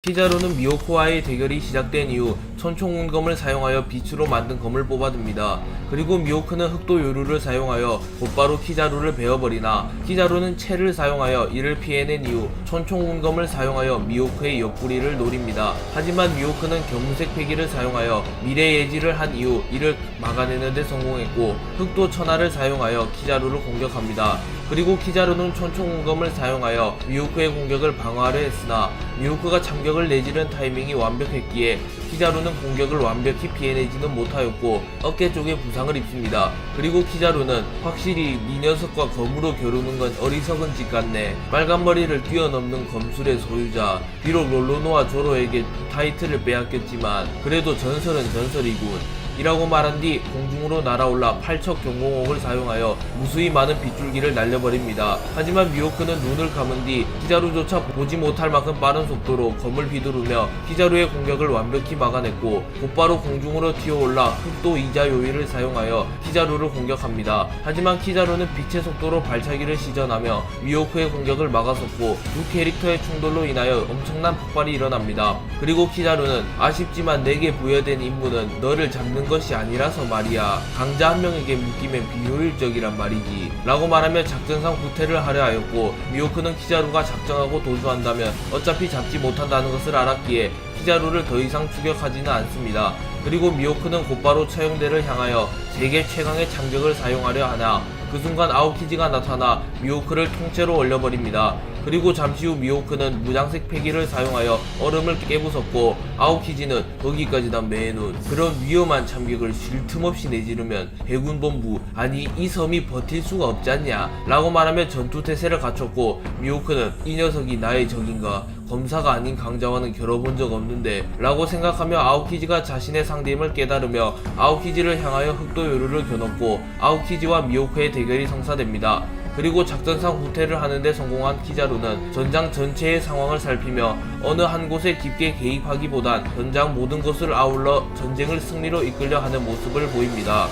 키자루는 미호크와의 대결이 시작된 이후 천총운검을 사용하여 빛으로 만든 검을 뽑아듭니다. 그리고 미호크는 흑도 요루를 사용하여 곧바로 키자루를 베어버리나 키자루는 채를 사용하여 이를 피해낸 이후 천총운검을 사용하여 미호크의 옆구리를 노립니다. 하지만 미호크는 검은색 패기를 사용하여 미래 예지를 한 이후 이를 막아내는 데 성공했고 흑도 천하를 사용하여 키자루를 공격합니다. 그리고 키자루는 천총운검을 사용하여 미호크의 공격을 방어하려 했으나 미호크가 참격을 내지른 타이밍이 완벽했기에 키자루는 공격을 완벽히 피해내지는 못하였고 어깨 쪽에 부상을 입습니다. 그리고 키자루는 확실히 이 녀석과 검으로 겨루는 건 어리석은 짓 같네. 빨간 머리를 뛰어넘는 검술의 소유자. 비록 롤로노와 조로에게 타이틀을 빼앗겼지만 그래도 전설은 전설이군. 이라고 말한 뒤 공중으로 날아올라 팔척 경공옥을 사용하여 무수히 많은 빗줄기를 날려버립니다. 하지만 미호크는 눈을 감은 뒤 키자루조차 보지 못할 만큼 빠른 속도로 검을 휘두르며 키자루의 공격을 완벽히 막아냈고 곧바로 공중으로 튀어올라 흑도 이자 요일을 사용하여 키자루를 공격합니다. 하지만 키자루는 빛의 속도로 발차기를 시전하며 미호크의 공격을 막아섰고 두 캐릭터의 충돌로 인하여 엄청난 폭발이 일어납니다. 그리고 키자루는 아쉽지만 내게 부여된 임무는 너를 잡는 것이 아니라서 말이야. 강자 한 명에게 묶이면 비효율적이란 말이지. 라고 말하며 작전상 후퇴를 하려 하였고 미호크는 키자루가 작정하고 도주한다면 어차피 잡지 못한다는 것을 알았기에 키자루를 더 이상 추격하지는 않습니다. 그리고 미호크는 곧바로 처형대를 향하여 세계 최강의 참격을 사용하려 하나 그 순간 아오키지가 나타나 미호크를 통째로 얼려버립니다. 그리고 잠시 후 미호크는 무장색 패기를 사용하여 얼음을 깨부쉈고 아오키지는 거기까지다 매눈. 그런 위험한 참격을 쉴 틈 없이 내지르면 해군본부 아니 이 섬이 버틸 수가 없지않냐 라고 말하며 전투태세를 갖췄고 미호크는 이 녀석이 나의 적인가? 검사가 아닌 강자와는 겨뤄본 적 없는데 라고 생각하며 아오키지가 자신의 상대임을 깨달으며 아오키지를 향하여 흑도 요루를 겨눴고 아오키지와 미호크의 대결이 성사됩니다. 그리고 작전상 후퇴를 하는데 성공한 키자루는 전장 전체의 상황을 살피며 어느 한 곳에 깊게 개입하기보단 전장 모든 것을 아울러 전쟁을 승리로 이끌려 하는 모습을 보입니다.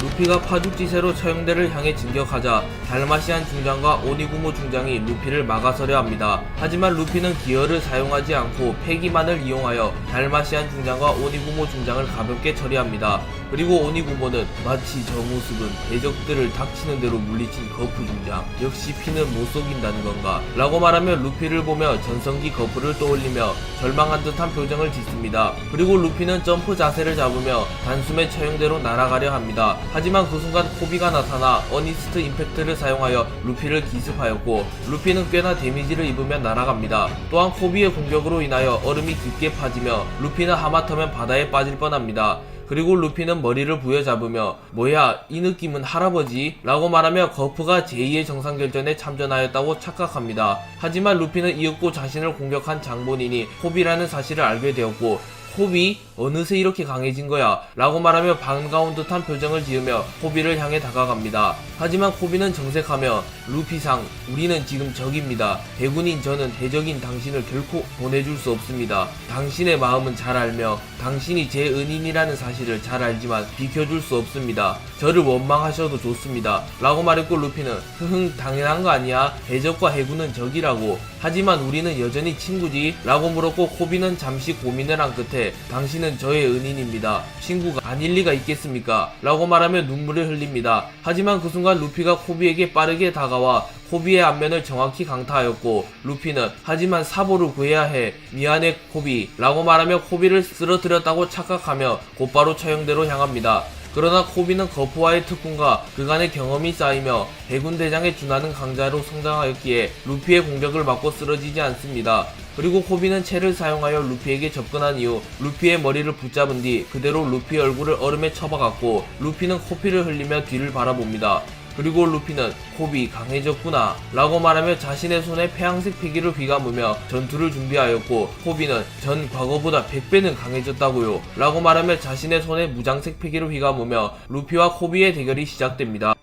루피가 파죽지세로 처형대를 향해 진격하자 달마시안 중장과 오니구모 중장이 루피를 막아서려 합니다. 하지만 루피는 기어를 사용하지 않고 패기만을 이용하여 달마시안 중장과 오니구모 중장을 가볍게 처리합니다. 그리고 오니구모는 마치 저 모습은 대적들을 닥치는 대로 물리친 거프 중장, 역시 피는 못 속인다는 건가 라고 말하며 루피를 보며 전성기 거프를 떠올리며 절망한 듯한 표정을 짓습니다. 그리고 루피는 점프 자세를 잡으며 단숨에 처형대로 날아가려 합니다. 하지만 그 순간 코비가 나타나 어니스트 임팩트를 사용하여 루피를 기습하였고 루피는 꽤나 데미지를 입으며 날아갑니다. 또한 코비의 공격으로 인하여 얼음이 깊게 파지며 루피는 하마터면 바다에 빠질 뻔합니다. 그리고 루피는 머리를 부여잡으며 뭐야 이 느낌은 할아버지? 라고 말하며 거프가 제2의 정상결전에 참전하였다고 착각합니다. 하지만 루피는 이윽고 자신을 공격한 장본인이 코비라는 사실을 알게 되었고 코비? 어느새 이렇게 강해진 거야? 라고 말하며 반가운 듯한 표정을 지으며 코비를 향해 다가갑니다. 하지만 코비는 정색하며 루피상 우리는 지금 적입니다. 대군인 저는 대적인 당신을 결코 보내줄 수 없습니다. 당신의 마음은 잘 알며 당신이 제 은인이라는 사실을 잘 알지만 비켜줄 수 없습니다. 저를 원망하셔도 좋습니다. 라고 말했고 루피는 흐흥 당연한 거 아니야? 대적과 해군은 적이라고. 하지만 우리는 여전히 친구지? 라고 물었고 코비는 잠시 고민을 한 끝에 당신은 저의 은인입니다. 친구가 아닐 리가 있겠습니까? 라고 말하며 눈물을 흘립니다. 하지만 그 순간 루피가 코비에게 빠르게 다가와 코비의 안면을 정확히 강타하였고 루피는 하지만 사보를 구해야 해. 미안해 코비 라고 말하며 코비를 쓰러뜨렸다고 착각하며 곧바로 처형대로 향합니다. 그러나 코비는 거프와의 특훈과 그간의 경험이 쌓이며 해군 대장에 준하는 강자로 성장하였기에 루피의 공격을 맞고 쓰러지지 않습니다. 그리고 코비는 채를 사용하여 루피에게 접근한 이후 루피의 머리를 붙잡은 뒤 그대로 루피의 얼굴을 얼음에 쳐박았고 루피는 코피를 흘리며 뒤를 바라봅니다. 그리고 루피는 코비 강해졌구나 라고 말하며 자신의 손에 폐양색 패기를 휘감으며 전투를 준비하였고 코비는 전 과거보다 100배는 강해졌다고요 라고 말하며 자신의 손에 무장색 패기를 휘감으며 루피와 코비의 대결이 시작됩니다.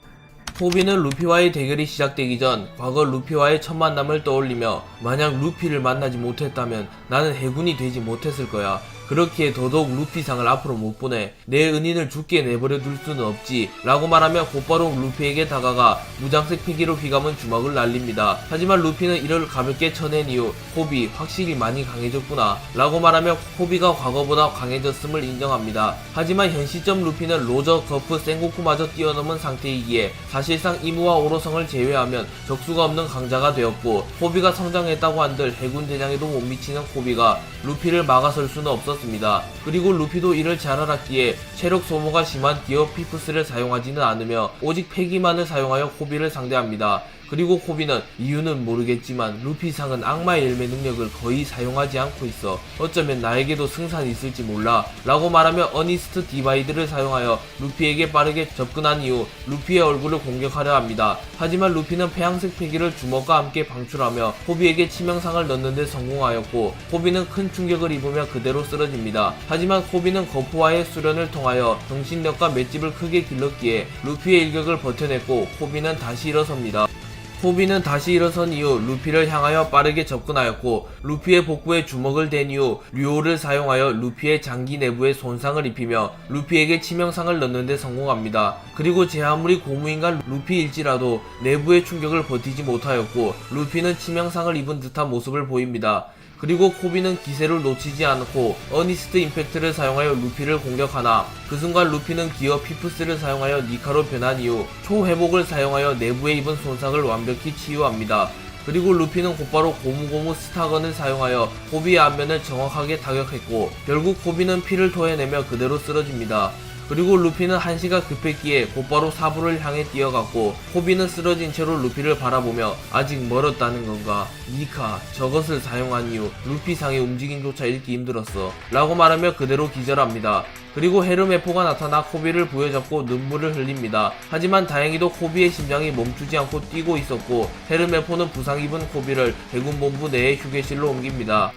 코비는 루피와의 대결이 시작되기 전 과거 루피와의 첫 만남을 떠올리며 만약 루피를 만나지 못했다면 나는 해군이 되지 못했을 거야. 그렇기에 더더욱 루피상을 앞으로 못 보내. 내 은인을 죽게 내버려 둘 수는 없지 라고 말하며 곧바로 루피에게 다가가 무장색 피기로 휘감은 주먹을 날립니다. 하지만 루피는 이를 가볍게 쳐낸 이후 호비 확실히 많이 강해졌구나 라고 말하며 호비가 과거보다 강해졌음을 인정합니다. 하지만 현 시점 루피는 로저, 거프, 센고쿠마저 뛰어넘은 상태이기에 사실상 이무와 오로성을 제외하면 적수가 없는 강자가 되었고, 호비가 성장했다고 한들 해군 대장에도 못 미치는 호비가 루피를 막아설 수는 없었습니다. 그리고 루피도 이를 잘 알았기에 체력 소모가 심한 기어 피프스를 사용하지는 않으며 오직 패기만을 사용하여 호비를 상대합니다. 그리고 호비는 이유는 모르겠지만 루피상은 악마의 열매 능력을 거의 사용하지 않고 있어. 어쩌면 나에게도 승산이 있을지 몰라 라고 말하며 어니스트 디바이드를 사용하여 루피에게 빠르게 접근한 이후 루피의 얼굴을 공격하려 합니다. 하지만 루피는 폐양색 패기를 주먹과 함께 방출하며 호비에게 치명상을 넣는데 성공하였고, 호비는 큰 충격을 입으며 그대로 쓰러집니다. 하지만 호비는 거프와의 수련을 통하여 정신력과 맷집을 크게 길렀기에 루피의 일격을 버텨냈고 호비는 다시 일어섭니다. 호비는 다시 일어선 이후 루피를 향하여 빠르게 접근하였고, 루피의 복부에 주먹을 댄 이후 류오를 사용하여 루피의 장기 내부에 손상을 입히며 루피에게 치명상을 넣는데 성공합니다. 그리고 제 아무리 고무인간 루피일지라도 내부의 충격을 버티지 못하였고 루피는 치명상을 입은 듯한 모습을 보입니다. 그리고 코비는 기세를 놓치지 않고 어니스트 임팩트를 사용하여 루피를 공격하나, 그 순간 루피는 기어 피프스를 사용하여 니카로 변한 이후 초회복을 사용하여 내부에 입은 손상을 완벽히 치유합니다. 그리고 루피는 곧바로 고무고무 스타건을 사용하여 호비의 안면을 정확하게 타격했고, 결국 호비는 피를 토해내며 그대로 쓰러집니다. 그리고 루피는 한시가 급했기에 곧바로 사부를 향해 뛰어갔고, 호비는 쓰러진 채로 루피를 바라보며 아직 멀었다는 건가? 니카, 저것을 사용한 이후 루피상의 움직임조차 읽기 힘들었어 라고 말하며 그대로 기절합니다. 그리고 헤르메포가 나타나 코비를 부여잡고 눈물을 흘립니다. 하지만 다행히도 코비의 심장이 멈추지 않고 뛰고 있었고, 헤르메포는 부상 입은 코비를 해군본부 내의 휴게실로 옮깁니다.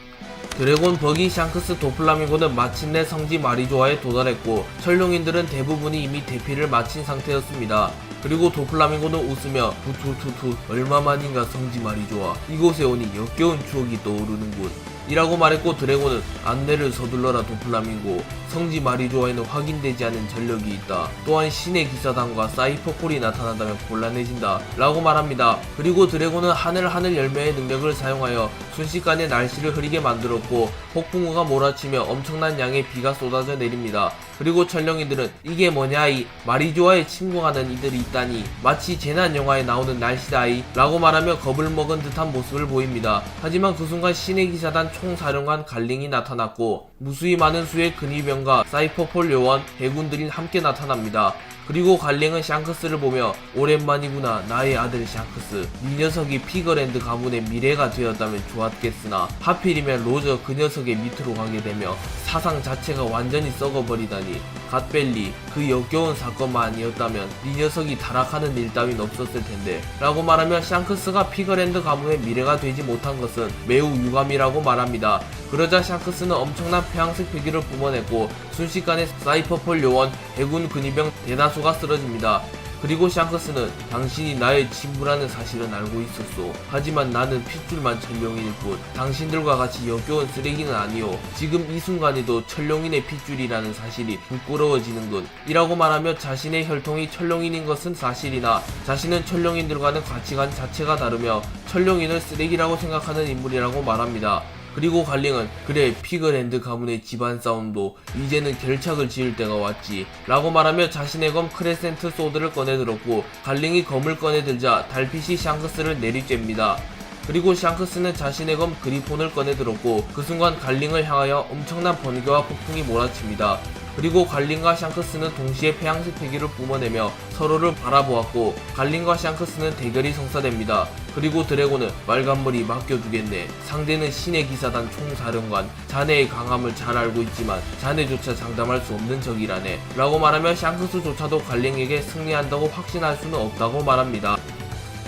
드래곤, 버기, 샹크스, 도플라밍고는 마침내 성지 마리조아에 도달했고, 천룡인들은 대부분이 이미 대피를 마친 상태였습니다. 그리고 도플라밍고는 웃으며 투투투투 얼마만인가 성지 마리조아, 이곳에 오니 역겨운 추억이 떠오르는군 이라고 말했고, 드래곤은 안내를 서둘러라 도플라밍고, 성지 마리조아에는 확인되지 않은 전력이 있다. 또한 신의 기사단과 사이퍼폴이 나타난다면 곤란해진다 라고 말합니다. 그리고 드래곤은 하늘 열매의 능력을 사용하여 순식간에 날씨를 흐리게 만들었고, 폭풍우가 몰아치며 엄청난 양의 비가 쏟아져 내립니다. 그리고 천령이들은 이게 뭐냐이, 마리조아에 침공하는 이들이 있다니 마치 재난영화에 나오는 날씨다이 라고 말하며 겁을 먹은 듯한 모습을 보입니다. 하지만 그 순간 신의 기사단 총사령관 갈링이 나타났고, 무수히 많은 수의 근위병과 사이퍼폴 요원, 해군들이 함께 나타납니다. 그리고 갈링은 샹크스를 보며 오랜만이구나 나의 아들 샹크스, 이 녀석이 피거랜드 가문의 미래가 되었다면 좋았겠으나 하필이면 로저 그 녀석의 밑으로 가게 되며 사상 자체가 완전히 썩어버리다니, 갓벨리 그 역겨운 사건만 아니었다면 이 녀석이 타락하는 일 따윈 없었을 텐데 라고 말하며 샹크스가 피거랜드 가문의 미래가 되지 못한 것은 매우 유감이라고 말합니다. 그러자 샹크스는 엄청난 폐양색 패기를 뿜어냈고 순식간에 사이퍼폴 요원, 해군 근위병 대다수가 쓰러집니다. 그리고 샹크스는 당신이 나의 친부라는 사실은 알고 있었소. 하지만 나는 핏줄만 천룡인일 뿐 당신들과 같이 역겨운 쓰레기는 아니오. 지금 이 순간에도 천룡인의 핏줄이라는 사실이 부끄러워지는군 이라고 말하며 자신의 혈통이 천룡인인 것은 사실이나 자신은 천룡인들과는 가치관 자체가 다르며 천룡인을 쓰레기라고 생각하는 인물이라고 말합니다. 그리고 갈링은 그래, 피거랜드 가문의 집안 싸움도 이제는 결착을 지을 때가 왔지 라고 말하며 자신의 검 크레센트 소드를 꺼내들었고, 갈링이 검을 꺼내들자 달빛이 샹크스를 내리쬐입니다. 그리고 샹크스는 자신의 검 그리폰을 꺼내들었고, 그 순간 갈링을 향하여 엄청난 번개와 폭풍이 몰아칩니다. 그리고 갈링과 샹크스는 동시에 폐양색 패기를 뿜어내며 서로를 바라보았고, 갈링과 샹크스는 대결이 성사됩니다. 그리고 드래곤은 빨간머리 맡겨두겠네. 상대는 신의 기사단 총사령관. 자네의 강함을 잘 알고 있지만 자네조차 장담할 수 없는 적이라네 라고 말하며 샹크스조차도 갈링에게 승리한다고 확신할 수는 없다고 말합니다.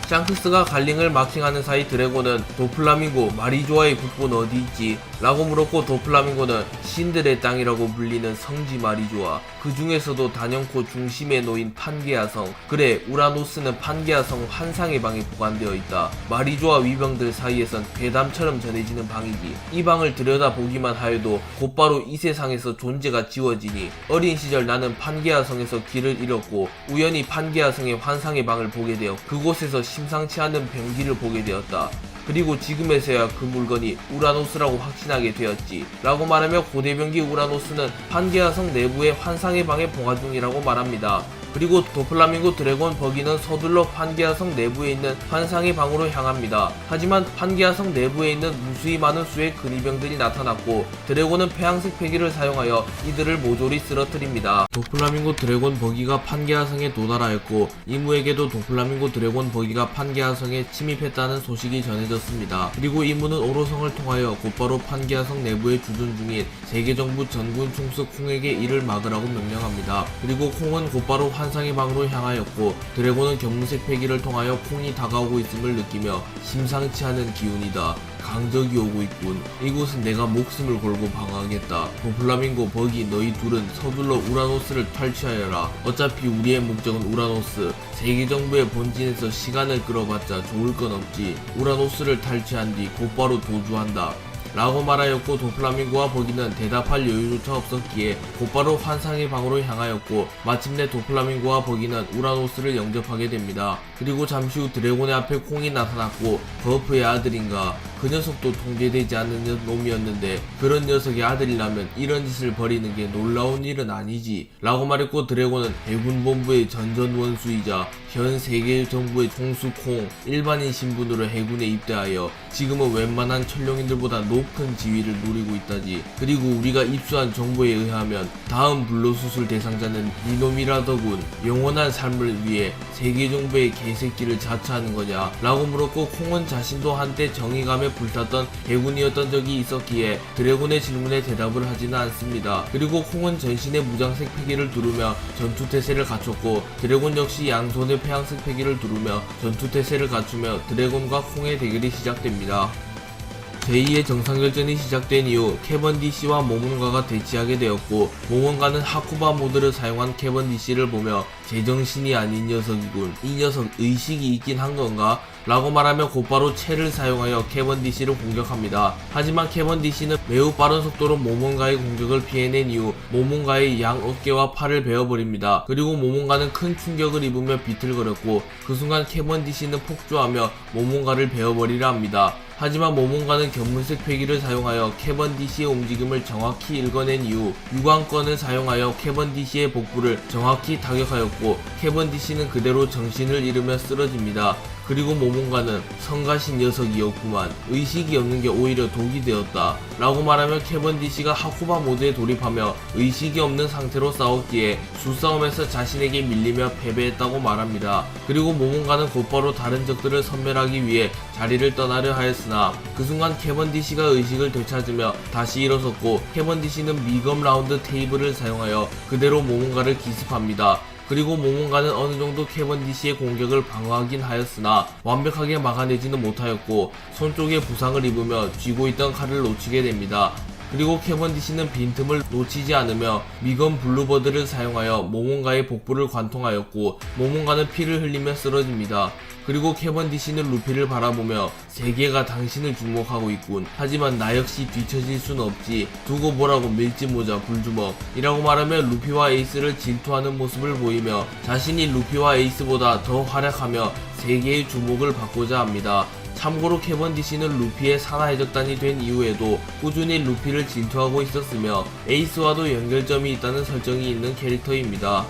샹크스가 갈링을 마킹하는 사이 드래곤은 도플라밍고 마리조아의 국보는 어디 있지? 라고 물었고 도플라밍고는 신들의 땅이라고 불리는 성지 마리조아, 그 중에서도 단연코 중심에 놓인 판게아성, 그래 우라노스는 판게아성 환상의 방에 보관되어 있다. 마리조아 위병들 사이에선 괴담처럼 전해지는 방이지. 이 방을 들여다보기만 하여도 곧바로 이 세상에서 존재가 지워지니 어린 시절 나는 판게아성에서 길을 잃었고 우연히 판게아성의 환상의 방을 보게 되어 그곳에서 심상치 않은 병기를 보게 되었다. 그리고 지금에서야 그 물건이 우라노스라고 확신하게 되었지. 라고 말하며 고대병기 우라노스는 판게아성 내부의 환상의 방에 봉화 중이라고 말합니다. 그리고 도플라밍고 드래곤 버기는 서둘러 판게아성 내부에 있는 환상의 방으로 향합니다. 하지만 판게아성 내부에 있는 무수히 많은 수의 근위병들이 나타났고 드래곤은 폐양색 패기를 사용하여 이들을 모조리 쓰러뜨립니다. 도플라밍고 드래곤 버기가 판게아성에 도달하였고 이무에게도 도플라밍고 드래곤 버기가 판게아성에 침입했다는 소식이 전해졌습니다. 그리고 이무는 오로성을 통하여 곧바로 판게아성 내부에 주둔 중인 세계정부 전군 총수 콩에게 이를 막으라고 명령합니다. 그리고 콩은 곧바로 환상의 방으로 향하였고 드래곤은 견문색 패기를 통하여 콩이 다가오고 있음을 느끼며 심상치 않은 기운이다. 강적이 오고 있군. 이곳은 내가 목숨을 걸고 방어하겠다. 도플라밍고 버기 너희 둘은 서둘러 우라노스를 탈취하여라. 어차피 우리의 목적은 우라노스. 세계정부의 본진에서 시간을 끌어봤자 좋을 건 없지. 우라노스를 탈취한 뒤 곧바로 도주한다. 라고 말하였고 도플라밍고와 버기는 대답할 여유조차 없었기에 곧바로 환상의 방으로 향하였고 마침내 도플라밍고와 버기는 우라노스를 영접하게 됩니다. 그리고 잠시 후 드래곤의 앞에 콩이 나타났고 버프의 아들인가, 그 녀석도 통제되지 않는 놈이었는데 그런 녀석의 아들이라면 이런 짓을 벌이는 게 놀라운 일은 아니지 라고 말했고 드래곤은 해군본부의 전전원수이자 현 세계정부의 총수 콩, 일반인 신분으로 해군에 입대하여 지금은 웬만한 천룡인들보다 높은 지위를 누리고 있다지. 그리고 우리가 입수한 정보에 의하면 다음 불로수술 대상자는 니놈이라더군. 영원한 삶을 위해 세계정부의 개새끼를 자처하는 거냐? 라고 물었고 콩은 자신도 한때 정의감에 불탔던 해군이었던 적이 있었기에 드래곤의 질문에 대답을 하지는 않습니다. 그리고 콩은 전신의 무장색 패기를 두르며 전투태세를 갖췄고 드래곤 역시 양손의 폐양색 패기를 두르며 전투태세를 갖추며 드래곤과 콩의 대결이 시작됩니다. 제2의 정상결전이 시작된 이후 캐번디시와 모몬가가 대치하게 되었고 모몬가는 하쿠바 모드를 사용한 캐번디시를 보며 제정신이 아닌 녀석이군. 이 녀석 의식이 있긴 한 건가? 라고 말하며 곧바로 채를 사용하여 캐번디시를 공격합니다. 하지만 캐번디시는 매우 빠른 속도로 모몬가의 공격을 피해낸 이후 모몬가의 양 어깨와 팔을 베어버립니다. 그리고 모몬가는 큰 충격을 입으며 비틀거렸고 그 순간 캐번디시는 폭주하며 모몬가를 베어버리려 합니다. 하지만 모몬가는 견문색 패기를 사용하여 캐번디시의 움직임을 정확히 읽어낸 이후 유광권을 사용하여 캐번디시의 복부를 정확히 타격하였고 캐번디시는 그대로 정신을 잃으며 쓰러집니다. 그리고 모몬가는 성가신 녀석이었구만. 의식이 없는 게 오히려 독이 되었다. 라고 말하며 캐번디시가 하쿠바 모드에 돌입하며 의식이 없는 상태로 싸웠기에 수싸움에서 자신에게 밀리며 패배했다고 말합니다. 그리고 모몬가는 곧바로 다른 적들을 섬멸하기 위해 자리를 떠나려 하였으나 그 순간 캐번디시가 의식을 되찾으며 다시 일어섰고 캐번디시는 미검 라운드 테이블을 사용하여 그대로 모몬가를 기습합니다. 그리고 모몬가는 어느정도 캐번디시의 공격을 방어하긴 하였으나 완벽하게 막아내지는 못하였고 손 쪽에 부상을 입으며 쥐고 있던 칼을 놓치게 됩니다. 그리고 캐번디시는 빈틈을 놓치지 않으며 미건 블루버드를 사용하여 모몬가의 복부를 관통하였고 모몬가는 피를 흘리며 쓰러집니다. 그리고 캐번디시는 루피를 바라보며 세계가 당신을 주목하고 있군. 하지만 나 역시 뒤처질 순 없지. 두고 보라고 밀짚모자 불주먹 이라고 말하며 루피와 에이스를 질투하는 모습을 보이며 자신이 루피와 에이스보다 더 활약하며 세계의 주목을 받고자 합니다. 참고로 캐번디시는 루피의 산하해적단이 된 이후에도 꾸준히 루피를 질투하고 있었으며 에이스와도 연결점이 있다는 설정이 있는 캐릭터입니다.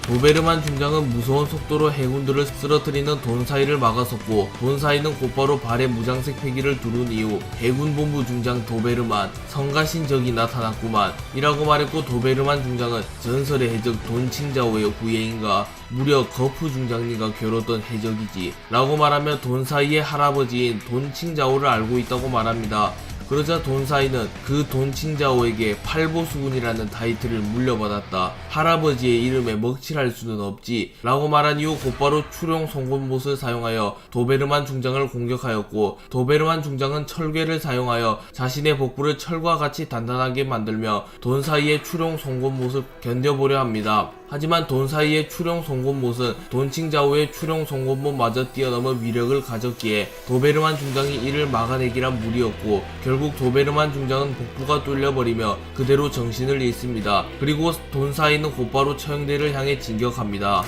도베르만 중장은 무서운 속도로 해군들을 쓰러뜨리는 돈사이를 막아섰고 돈사이는 곧바로 발에 무장색 패기를 두른 이후 해군본부 중장 도베르만, 성가신 적이 나타났구만 이라고 말했고 도베르만 중장은 전설의 해적 돈칭자오의 후예인가 무려 거프 중장님과 겨뤘던 해적이지 라고 말하며 돈사이의 할아버지인 돈칭자오를 알고 있다고 말합니다. 그러자 돈사이는 그 돈칭자오에게 팔보수군이라는 타이틀을 물려받았다. 할아버지의 이름에 먹칠할 수는 없지 라고 말한 이후 곧바로 추룡 송곳못을 사용하여 도베르만 중장을 공격하였고, 도베르만 중장은 철괴를 사용하여 자신의 복부를 철과 같이 단단하게 만들며 돈사이의 추룡 송곳못을 견뎌보려 합니다. 하지만 돈사이의 추룡 송곳못은 돈칭자오의 추룡 송곳못마저 뛰어넘은 위력을 가졌기에 도베르만 중장이 이를 막아내기란 무리였고, 결국 도베르만 중장은 복부가 뚫려버리며 그대로 정신을 잃습니다. 그리고 돈사이는 곧바로 처형대를 향해 진격합니다.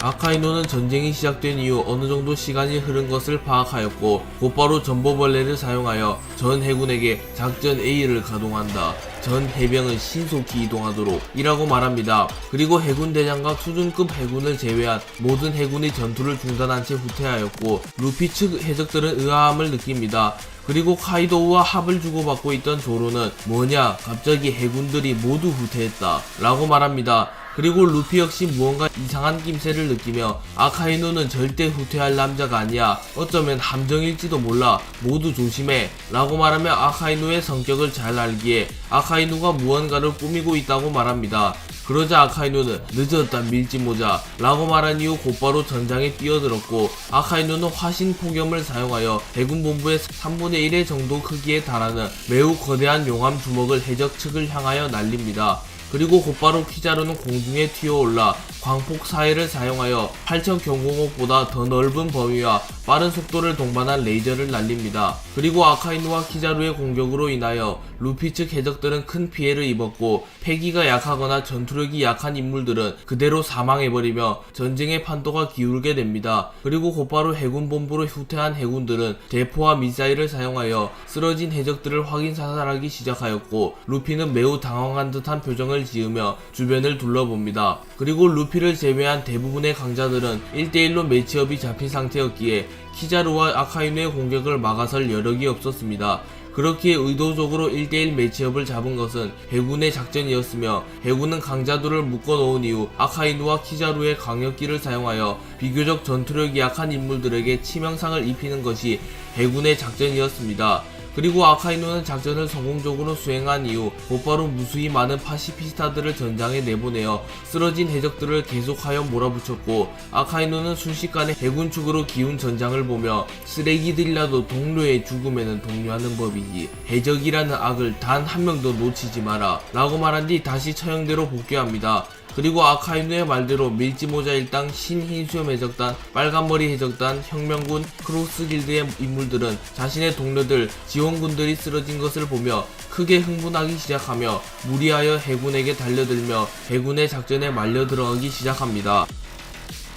아카이노는 전쟁이 시작된 이후 어느정도 시간이 흐른 것을 파악하였고, 곧바로 전보벌레를 사용하여 전 해군에게 작전 A를 가동한다. 전 해병은 신속히 이동하도록 이라고 말합니다. 그리고 해군 대장과 수준급 해군을 제외한 모든 해군이 전투를 중단한 채 후퇴하였고, 루피 측 해적들은 의아함을 느낍니다. 그리고 카이도우와 합을 주고받고 있던 조로는 뭐냐, 갑자기 해군들이 모두 후퇴했다 라고 말합니다. 그리고 루피 역시 무언가 이상한 낌새를 느끼며 아카이누는 절대 후퇴할 남자가 아니야, 어쩌면 함정일지도 몰라, 모두 조심해 라고 말하며 아카이누의 성격을 잘 알기에 아카이누가 무언가를 꾸미고 있다고 말합니다. 그러자 아카이누는 늦었다 밀짚모자 라고 말한 이후 곧바로 전장에 뛰어들었고, 아카이누는 화신 폭염을 사용하여 해군 본부의 3분의 1의 정도 크기에 달하는 매우 거대한 용암 주먹을 해적 측을 향하여 날립니다. 그리고 곧바로 키자루는 공중에 튀어올라 광폭 사해를 사용하여 8000 경공옥보다 더 넓은 범위와 빠른 속도를 동반한 레이저를 날립니다. 그리고 아카이누와 키자루의 공격으로 인하여 루피 측 해적들은 큰 피해를 입었고, 패기가 약하거나 전투력이 약한 인물들은 그대로 사망해버리며 전쟁의 판도가 기울게 됩니다. 그리고 곧바로 해군 본부로 후퇴한 해군들은 대포와 미사일을 사용하여 쓰러진 해적들을 확인 사살하기 시작하였고, 루피는 매우 당황한 듯한 표정을 지으며 주변을 둘러봅니다. 그리고 루피를 제외한 대부분의 강자들은 1대1로 매치업이 잡힌 상태였기에 키자루와 아카이누의 공격을 막아설 여력이 없었습니다. 그렇기에 의도적으로 1대1 매치업을 잡은 것은 해군의 작전이었으며, 해군은 강자들을 묶어놓은 이후 아카이누와 키자루의 강력기를 사용하여 비교적 전투력이 약한 인물들에게 치명상을 입히는 것이 해군의 작전이었습니다. 그리고 아카이누는 작전을 성공적으로 수행한 이후 곧바로 무수히 많은 파시피스타들을 전장에 내보내어 쓰러진 해적들을 계속하여 몰아붙였고, 아카이누는 순식간에 해군 측으로 기운 전장을 보며 쓰레기들이라도 동료의 죽음에는 동요하는 법이지, 해적이라는 악을 단 한 명도 놓치지 마라 라고 말한 뒤 다시 처형대로 복귀합니다. 그리고 아카이누의 말대로 밀짚모자 일당, 신흰수염 해적단, 빨간머리 해적단, 혁명군, 크로스길드의 인물들은 자신의 동료들, 지원군들이 쓰러진 것을 보며 크게 흥분하기 시작하며 무리하여 해군에게 달려들며 해군의 작전에 말려 들어가기 시작합니다.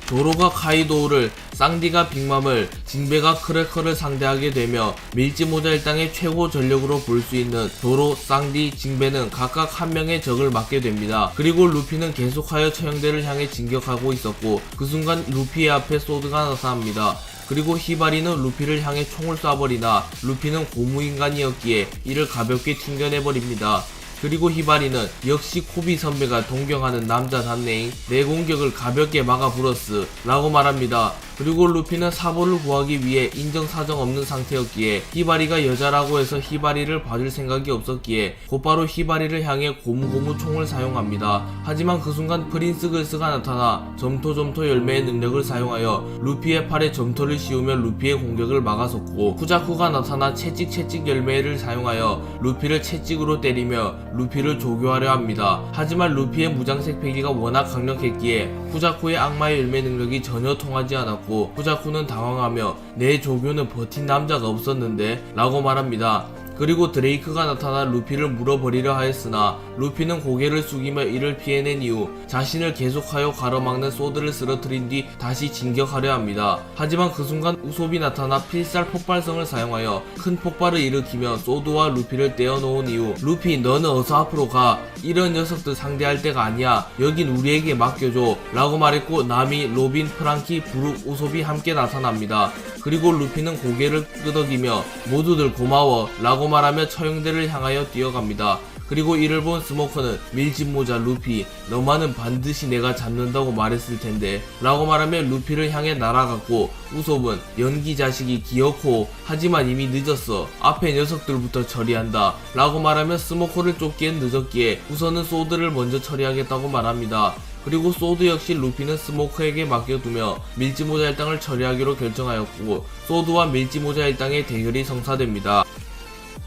조로가 카이도우를, 쌍디가 빅맘을, 징베가 크래커를 상대하게 되며 밀짚모자 일당의 최고 전력으로 볼 수 있는 조로, 쌍디, 징베는 각각 한 명의 적을 맡게 됩니다. 그리고 루피는 계속하여 처형대를 향해 진격하고 있었고, 그 순간 루피의 앞에 소드가 나타납니다. 그리고 히바리는 루피를 향해 총을 쏴버리나 루피는 고무인간이었기에 이를 가볍게 튕겨내버립니다. 그리고 히바리는 역시 코비 선배가 동경하는 남자답네잉, 내 공격을 가볍게 막아 불었스 라고 말합니다. 그리고 루피는 사보를 구하기 위해 인정사정 없는 상태였기에 히바리가 여자라고 해서 히바리를 봐줄 생각이 없었기에 곧바로 히바리를 향해 고무고무 총을 사용합니다. 하지만 그 순간 프린스 글스가 나타나 점토 열매의 능력을 사용하여 루피의 팔에 점토를 씌우며 루피의 공격을 막아섰고, 쿠자쿠가 나타나 채찍 열매를 사용하여 루피를 채찍으로 때리며 루피를 조교하려 합니다. 하지만 루피의 무장색 패기가 워낙 강력했기에 쿠자쿠의 악마의 열매 능력이 전혀 통하지 않았고, 쿠자쿠는 당황하며 내 조교는 버틴 남자가 없었는데 라고 말합니다. 그리고 드레이크가 나타나 루피를 물어버리려 하였으나 루피는 고개를 숙이며 이를 피해낸 이후 자신을 계속하여 가로막는 소드를 쓰러뜨린 뒤 다시 진격하려 합니다. 하지만 그 순간 우솝이 나타나 필살 폭발성을 사용하여 큰 폭발을 일으키며 소드와 루피를 떼어놓은 이후 루피, 너는 어서 앞으로 가, 이런 녀석들 상대할 때가 아니야, 여긴 우리에게 맡겨줘 라고 말했고, 나미, 로빈, 프랑키, 브룩, 우솝이 함께 나타납니다. 그리고 루피는 고개를 끄덕이며 모두들 고마워 라고 말하며 처형대를 향하여 뛰어갑니다. 그리고 이를 본 스모커는 밀짚모자 루피, 너만은 반드시 내가 잡는다고 말했을 텐데 라고 말하며 루피를 향해 날아갔고, 우솝은 연기 자식이 기어코 하지만 이미 늦었어, 앞에 녀석들부터 처리한다 라고 말하며 스모커를 쫓기엔 늦었기에 우선은 소드를 먼저 처리하겠다고 말합니다. 그리고 소드 역시 루피는 스모커에게 맡겨두며 밀짚모자 일당을 처리하기로 결정하였고, 소드와 밀짚모자 일당의 대결이 성사됩니다.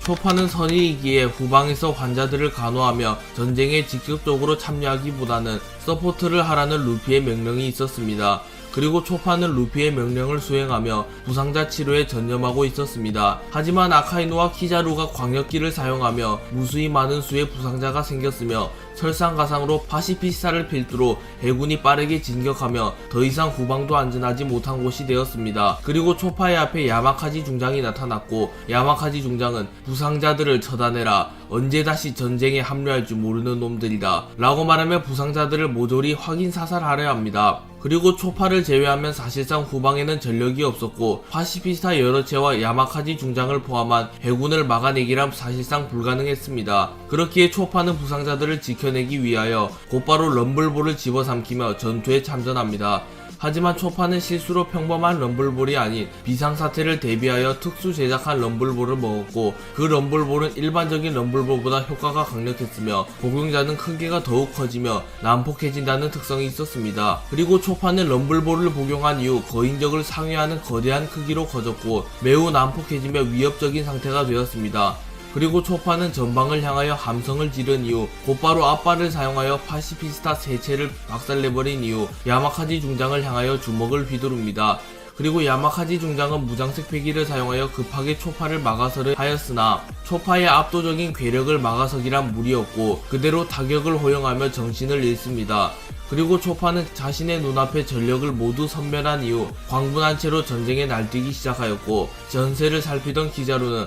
초파는 선의이기에 후방에서 환자들을 간호하며 전쟁에 직접적으로 참여하기보다는 서포트를 하라는 루피의 명령이 있었습니다. 그리고 초파는 루피의 명령을 수행하며 부상자 치료에 전념하고 있었습니다. 하지만 아카이누와 키자루가 광역기를 사용하며 무수히 많은 수의 부상자가 생겼으며 설상가상으로 파시피스타를 필두로 해군이 빠르게 진격하며 더 이상 후방도 안전하지 못한 곳이 되었습니다. 그리고 초파의 앞에 야마카지 중장이 나타났고, 야마카지 중장은 부상자들을 처단해라, 언제 다시 전쟁에 합류할 줄 모르는 놈들이다 라고 말하며 부상자들을 모조리 확인 사살하려 합니다. 그리고 초파를 제외하면 사실상 후방에는 전력이 없었고, 파시피스타 여러 채와 야마카지 중장을 포함한 해군을 막아내기란 사실상 불가능했습니다. 그렇기에 초파는 부상자들을 지켜내기 위하여 곧바로 럼블볼을 집어삼키며 전투에 참전합니다. 하지만 초파는 실수로 평범한 럼블볼이 아닌 비상사태를 대비하여 특수 제작한 럼블볼을 먹었고, 그 럼블볼은 일반적인 럼블볼보다 효과가 강력했으며 복용자는 크기가 더욱 커지며 난폭해진다는 특성이 있었습니다. 그리고 초파는 럼블볼을 복용한 이후 거인적을 상회하는 거대한 크기로 커졌고 매우 난폭해지며 위협적인 상태가 되었습니다. 그리고 초파는 전방을 향하여 함성을 지른 이후 곧바로 앞발을 사용하여 파시피스타 세 채를 박살내버린 이후 야마카지 중장을 향하여 주먹을 휘두릅니다. 그리고 야마카지 중장은 무장색 패기를 사용하여 급하게 초파를 막아서를 하였으나 초파의 압도적인 괴력을 막아서기란 무리였고 그대로 타격을 허용하며 정신을 잃습니다. 그리고 초파는 자신의 눈앞에 전력을 모두 섬멸한 이후 광분한 채로 전쟁에 날뛰기 시작하였고, 전세를 살피던 키자루는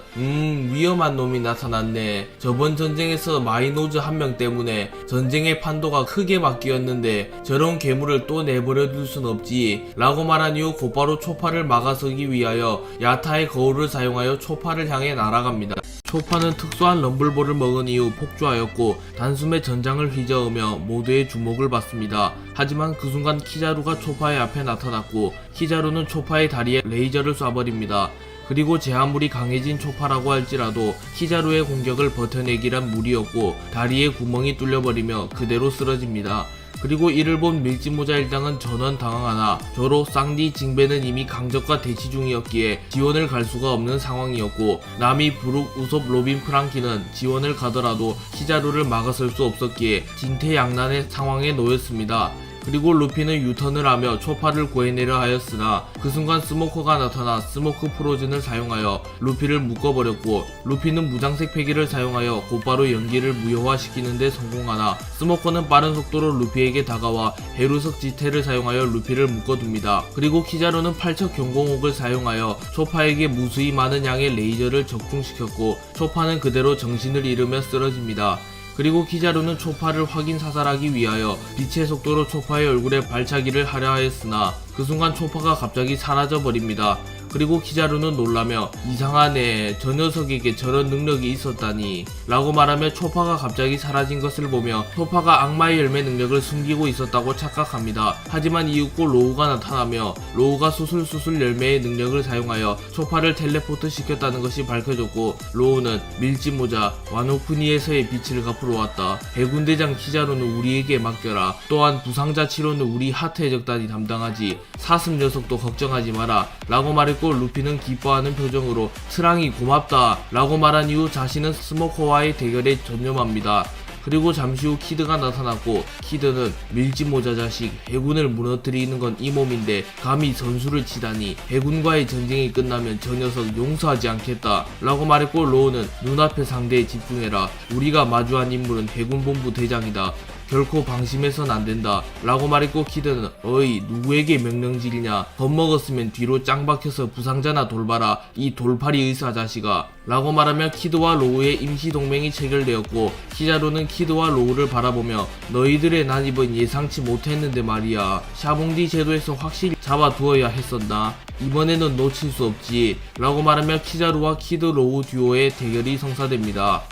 위험한 놈이 나타났네, 저번 전쟁에서 마이노즈 한 명 때문에 전쟁의 판도가 크게 바뀌었는데 저런 괴물을 또 내버려 둘 순 없지 라고 말한 이후 곧바로 초파를 막아서기 위하여 야타의 거울을 사용하여 초파를 향해 날아갑니다. 초파는 특수한 럼블볼을 먹은 이후 폭주하였고 단숨에 전장을 휘저으며 모두의 주목을 받습니다. 하지만 그 순간 키자루가 초파의 앞에 나타났고 키자루는 초파의 다리에 레이저를 쏴버립니다. 그리고 제 아무리 강해진 초파라고 할지라도 키자루의 공격을 버텨내기란 무리였고 다리에 구멍이 뚫려버리며 그대로 쓰러집니다. 그리고 이를 본 밀짚모자 일당은 전원 당황하나 조로 쌍디 징베는 이미 강적과 대치 중이었기에 지원을 갈 수가 없는 상황이었고, 나미 부룩 우솝 로빈 프랑키는 지원을 가더라도 키자루를 막아설 수 없었기에 진퇴양난의 상황에 놓였습니다. 그리고 루피는 유턴을 하며 초파를 구해내려 하였으나 그 순간 스모커가 나타나 스모크 프로즌을 사용하여 루피를 묶어버렸고, 루피는 무장색 패기를 사용하여 곧바로 연기를 무효화시키는 데 성공하나 스모커는 빠른 속도로 루피에게 다가와 해루석 지태를 사용하여 루피를 묶어둡니다. 그리고 키자루는 팔척 경공옥을 사용하여 초파에게 무수히 많은 양의 레이저를 적중시켰고 초파는 그대로 정신을 잃으며 쓰러집니다. 그리고 키자루는 초파를 확인 사살하기 위하여 빛의 속도로 초파의 얼굴에 발차기를 하려 하였으나 그 순간 초파가 갑자기 사라져 버립니다. 그리고 키자루는 놀라며 이상하네, 저 녀석에게 저런 능력이 있었다니 라고 말하며 초파가 갑자기 사라진 것을 보며 초파가 악마의 열매 능력을 숨기고 있었다고 착각합니다. 하지만 이윽고 로우가 나타나며 로우가 수술수술 열매의 능력을 사용하여 초파를 텔레포트 시켰다는 것이 밝혀졌고, 로우는 밀짚모자 와노쿠니에서의 빛을 갚으러 왔다, 해군대장 키자루는 우리에게 맡겨라, 또한 부상자 치료는 우리 하트 해적단이 담당하지, 사슴 녀석도 걱정하지 마라 라고 말했고, 루피는 기뻐하는 표정으로 트랑이 고맙다 라고 말한 이후 자신은 스모커와의 대결에 전념합니다. 그리고 잠시 후 키드가 나타났고, 키드는 밀짚모자 자식, 해군을 무너뜨리는 건 이 몸인데 감히 선수를 치다니, 해군과의 전쟁이 끝나면 저 녀석 용서하지 않겠다 라고 말했고, 로우는 눈앞의 상대에 집중해라, 우리가 마주한 인물은 해군본부 대장이다, 결코 방심해선 안된다 라고 말했고, 키드는 어이 누구에게 명령질이냐, 겁먹었으면 뒤로 짱 박혀서 부상자나 돌봐라 이 돌팔이 의사 자식아 라고 말하며 키드와 로우의 임시동맹이 체결되었고, 키자루는 키드와 로우를 바라보며 너희들의 난입은 예상치 못했는데 말이야, 샤봉디 제도에서 확실히 잡아두어야 했었나, 이번에는 놓칠 수 없지 라고 말하며 키자루와 키드 로우 듀오의 대결이 성사됩니다.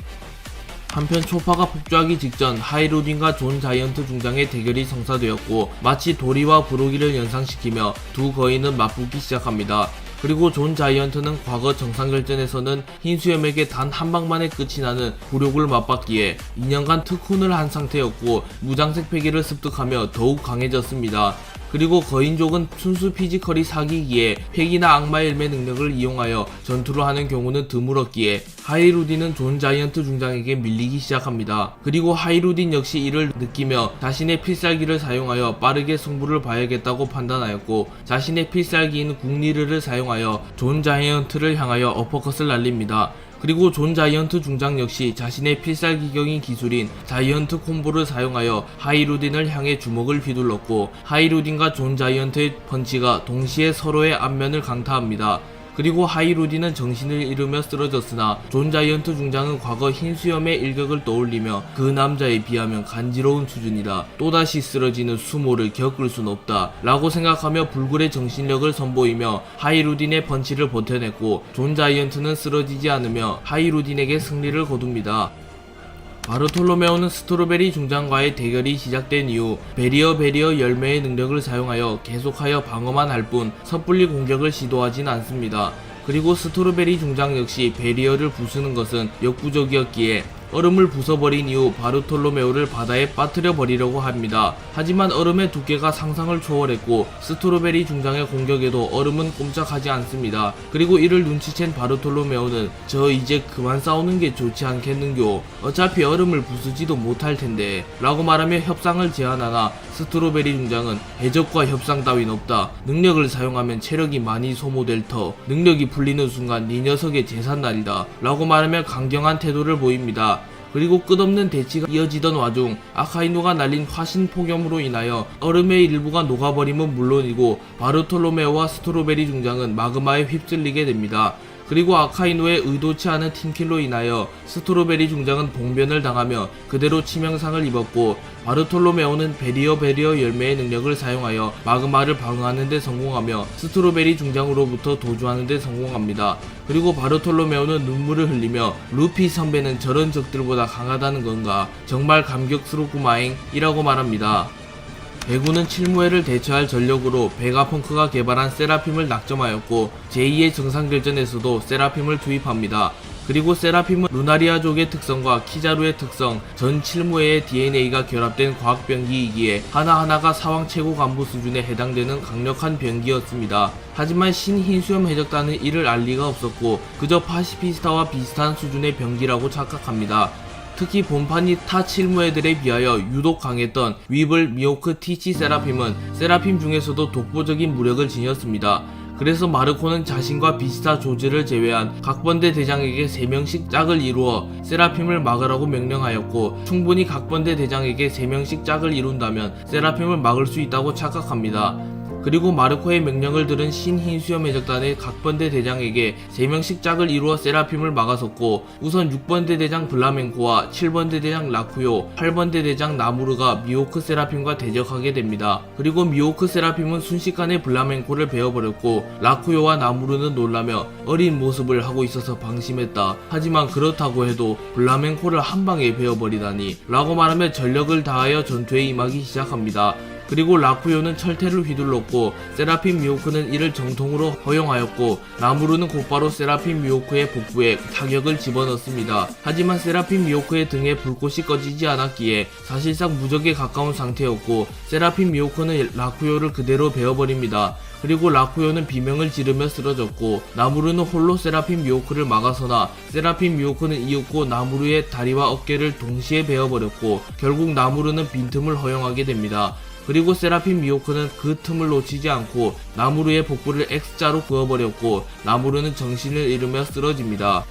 한편 초파가 폭주하기 직전 하이루딘과 존 자이언트 중장의 대결이 성사되었고, 마치 도리와 브로기를 연상시키며 두 거인은 맞붙기 시작합니다. 그리고 존 자이언트는 과거 정상결전에서는 흰수염에게 단 한 방만에 끝이 나는 굴욕을 맛봤기에 2년간 특훈을 한 상태였고, 무장색 패기를 습득하며 더욱 강해졌습니다. 그리고 거인족은 순수 피지컬이 사기기에 팩이나 악마의 열매 능력을 이용하여 전투를 하는 경우는 드물었기에 하이루딘은 존 자이언트 중장에게 밀리기 시작합니다. 그리고 하이루딘 역시 이를 느끼며 자신의 필살기를 사용하여 빠르게 승부를 봐야겠다고 판단하였고, 자신의 필살기인 국리르를 사용하여 존 자이언트를 향하여 어퍼컷을 날립니다. 그리고 존 자이언트 중장 역시 자신의 필살기격인 기술인 자이언트 콤보를 사용하여 하이루딘을 향해 주먹을 휘둘렀고, 하이루딘과 존 자이언트의 펀치가 동시에 서로의 안면을 강타합니다. 그리고 하이루딘은 정신을 잃으며 쓰러졌으나 존 자이언트 중장은 과거 흰수염의 일격을 떠올리며 그 남자에 비하면 간지러운 수준이다, 또다시 쓰러지는 수모를 겪을 순 없다 라고 생각하며 불굴의 정신력을 선보이며 하이루딘의 펀치를 버텨냈고, 존 자이언트는 쓰러지지 않으며 하이루딘에게 승리를 거둡니다. 바르톨로메오는 스트로베리 중장과의 대결이 시작된 이후 베리어 열매의 능력을 사용하여 계속하여 방어만 할 뿐 섣불리 공격을 시도하진 않습니다. 그리고 스트로베리 중장 역시 베리어를 부수는 것은 역부족이었기에 얼음을 부숴버린 이후 바르톨로메오를 바다에 빠뜨려 버리려고 합니다. 하지만 얼음의 두께가 상상을 초월했고, 스트로베리 중장의 공격에도 얼음은 꼼짝하지 않습니다. 그리고 이를 눈치챈 바르톨로메오는 저 이제 그만 싸우는 게 좋지 않겠는겨, 어차피 얼음을 부수지도 못할 텐데 라고 말하며 협상을 제안하나, 스트로베리 중장은 해적과 협상 따윈 없다, 능력을 사용하면 체력이 많이 소모될 터, 능력이 풀리는 순간 네 녀석의 제삿날이다 라고 말하며 강경한 태도를 보입니다. 그리고 끝없는 대치가 이어지던 와중 아카이누가 날린 화신 폭염으로 인하여 얼음의 일부가 녹아버림은 물론이고, 바르톨로메오와 스트로베리 중장은 마그마에 휩쓸리게 됩니다. 그리고 아카이누의 의도치 않은 팀킬로 인하여 스트로베리 중장은 봉변을 당하며 그대로 치명상을 입었고, 바르톨로메오는 베리어 열매의 능력을 사용하여 마그마를 방어하는 데 성공하며 스트로베리 중장으로부터 도주하는 데 성공합니다. 그리고 바르톨로메오는 눈물을 흘리며 루피 선배는 저런 적들보다 강하다는 건가, 정말 감격스럽구마잉 이라고 말합니다. 배구는 칠무회를 대처할 전력으로 베가펑크가 개발한 세라핌을 낙점하였고, 제2의 정상결전에서도 세라핌을 투입합니다. 그리고 세라핌은 루나리아족의 특성과 키자루의 특성, 전 칠무회의 DNA가 결합된 과학병기이기에 하나하나가 사왕 최고 간부 수준에 해당되는 강력한 병기였습니다. 하지만 신흰수염 해적단은 이를 알 리가 없었고, 그저 파시피스타와 비슷한 수준의 병기라고 착각합니다. 특히 본판이 타 칠무회들에 비하여 유독 강했던 위블, 미호크, 티치 세라핌은 세라핌 중에서도 독보적인 무력을 지녔습니다. 그래서 마르코는 자신과 비스타 조즈를 제외한 각번대 대장에게 3명씩 짝을 이루어 세라핌을 막으라고 명령하였고, 충분히 각번대 대장에게 3명씩 짝을 이룬다면 세라핌을 막을 수 있다고 착각합니다. 그리고 마르코의 명령을 들은 신흰수염 해적단의 각번대 대장에게 3명씩 짝을 이루어 세라핌을 막아섰고, 우선 6번대 대장 블라멘코와 7번대 대장 라쿠요, 8번대 대장 나무르가 미호크 세라핌과 대적하게 됩니다. 그리고 미호크 세라핌은 순식간에 블라멘코를 베어버렸고, 라쿠요와 나무르는 놀라며 어린 모습을 하고 있어서 방심했다, 하지만 그렇다고 해도 블라멘코를 한방에 베어버리다니 라고 말하며 전력을 다하여 전투에 임하기 시작합니다. 그리고 라쿠요는 철퇴를 휘둘렀고, 세라핌 미호크는 이를 정통으로 허용하였고, 나무르는 곧바로 세라핌 미호크의 복부에 타격을 집어넣습니다. 하지만 세라핌 미호크의 등에 불꽃이 꺼지지 않았기에 사실상 무적에 가까운 상태였고, 세라핌 미호크는 라쿠요를 그대로 베어버립니다. 그리고 라쿠요는 비명을 지르며 쓰러졌고, 나무르는 홀로 세라핌 미호크를 막아서나 세라핌 미호크는 이윽고 나무르의 다리와 어깨를 동시에 베어버렸고, 결국 나무르는 빈틈을 허용하게 됩니다. 그리고 세라핌 미호크는 그 틈을 놓치지 않고 나무르의 복부를 X자로 그어버렸고, 나무르는 정신을 잃으며 쓰러집니다.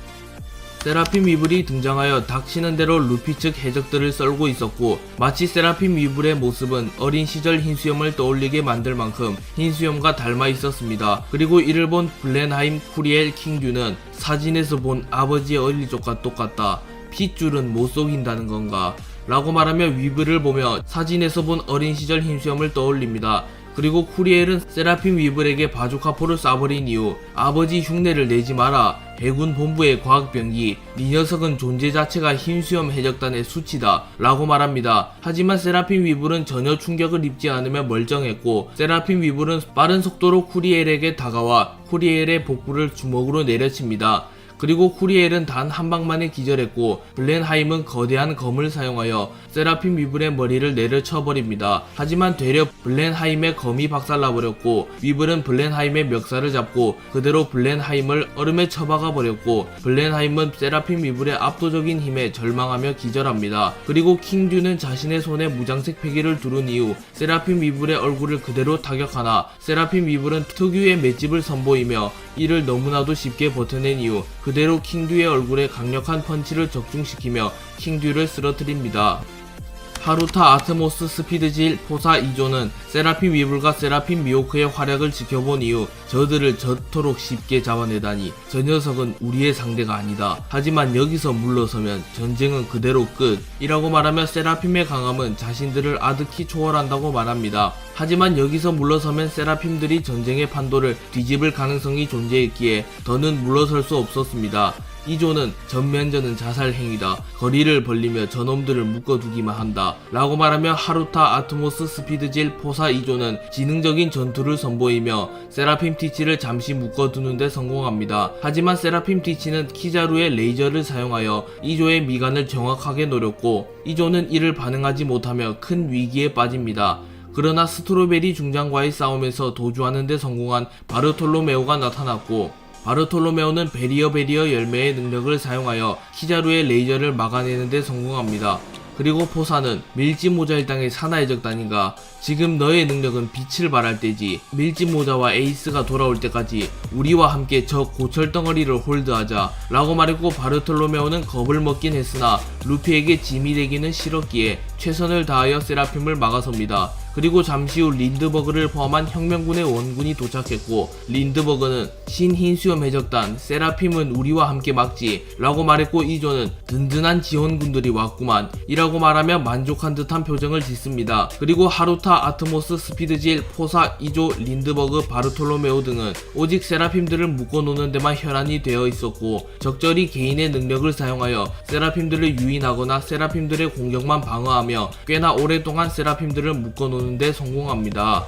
세라핌 위블이 등장하여 닥치는 대로 루피 측 해적들을 썰고 있었고, 마치 세라핌 위블의 모습은 어린 시절 흰수염을 떠올리게 만들 만큼 흰수염과 닮아 있었습니다. 그리고 이를 본 블렌하임 쿠리엘 킹듀는 사진에서 본 아버지의 어리족과 똑같다. 핏줄은 못 속인다는 건가? 라고 말하며 위블을 보며 사진에서 본 어린 시절 흰수염을 떠올립니다. 그리고 쿠리엘은 세라핌 위블에게 바주카포를 쏴버린 이후 아버지 흉내를 내지 마라. 해군 본부의 과학병기, 네 녀석은 존재 자체가 흰수염 해적단의 수치다 라고 말합니다. 하지만 세라핌 위블은 전혀 충격을 입지 않으며 멀쩡했고, 세라핌 위블은 빠른 속도로 쿠리엘에게 다가와 쿠리엘의 복부를 주먹으로 내려칩니다. 그리고 쿠리엘은 단 한 방만에 기절했고, 블렌하임은 거대한 검을 사용하여 세라핌 위블의 머리를 내려쳐버립니다. 하지만 되려 블렌하임의 검이 박살나버렸고, 위블은 블렌하임의 멱살을 잡고 그대로 블렌하임을 얼음에 처박아버렸고, 블렌하임은 세라핌 위블의 압도적인 힘에 절망하며 기절합니다. 그리고 킹듀는 자신의 손에 무장색 패기를 두른 이후 세라핌 위블의 얼굴을 그대로 타격하나, 세라핌 위블은 특유의 맷집을 선보이며 이를 너무나도 쉽게 버텨낸 이후 그대로 킹듀의 얼굴에 강력한 펀치를 적중시키며 킹듀를 쓰러뜨립니다. 하루타 아트모스 스피드질 포사 2조는 세라핌 위블과 세라핌 미호크의 활약을 지켜본 이후 저들을 저토록 쉽게 잡아내다니, 저 녀석은 우리의 상대가 아니다. 하지만 여기서 물러서면 전쟁은 그대로 끝 이라고 말하며 세라핌의 강함은 자신들을 아득히 초월한다고 말합니다. 하지만 여기서 물러서면 세라핌들이 전쟁의 판도를 뒤집을 가능성이 존재했기에 더는 물러설 수 없었습니다. 이조는 전면전은 자살 행위다. 거리를 벌리며 저놈들을 묶어두기만 한다 라고 말하며 하루타 아트모스 스피드질 포사 2조는 지능적인 전투를 선보이며 세라핌 티치를 잠시 묶어두는 데 성공합니다. 하지만 세라핌 티치는 키자루의 레이저를 사용하여 이조의 미간을 정확하게 노렸고, 이조는 이를 반응하지 못하며 큰 위기에 빠집니다. 그러나 스트로베리 중장과의 싸움에서 도주하는 데 성공한 바르톨로메오가 나타났고, 바르톨로메오는 베리어 열매의 능력을 사용하여 키자루의 레이저를 막아내는 데 성공합니다. 그리고 포사는 밀짚모자 일당의 산하해적단인가, 지금 너의 능력은 빛을 발할 때지. 밀짚모자와 에이스가 돌아올 때까지 우리와 함께 저 고철덩어리를 홀드하자 라고 말했고, 바르톨로메오는 겁을 먹긴 했으나 루피에게 짐이 되기는 싫었기에 최선을 다하여 세라핌을 막아섭니다. 그리고 잠시 후 린드버그를 포함한 혁명군의 원군이 도착했고, 린드버그는 신흰수염 해적단 세라핌은 우리와 함께 막지 라고 말했고, 이조는 든든한 지원군들이 왔구만 이라고 말하며 만족한 듯한 표정을 짓습니다. 그리고 하루타 아트모스 스피드질 포사 2조 린드버그 바르톨로메오 등은 오직 세라핌들을 묶어놓는 데만 혈안이 되어 있었고, 적절히 개인의 능력을 사용하여 세라핌들을 유인하거나 세라핌들의 공격만 방어하며 꽤나 오랫동안 세라핌들을 묶어놓는 데 성공합니다.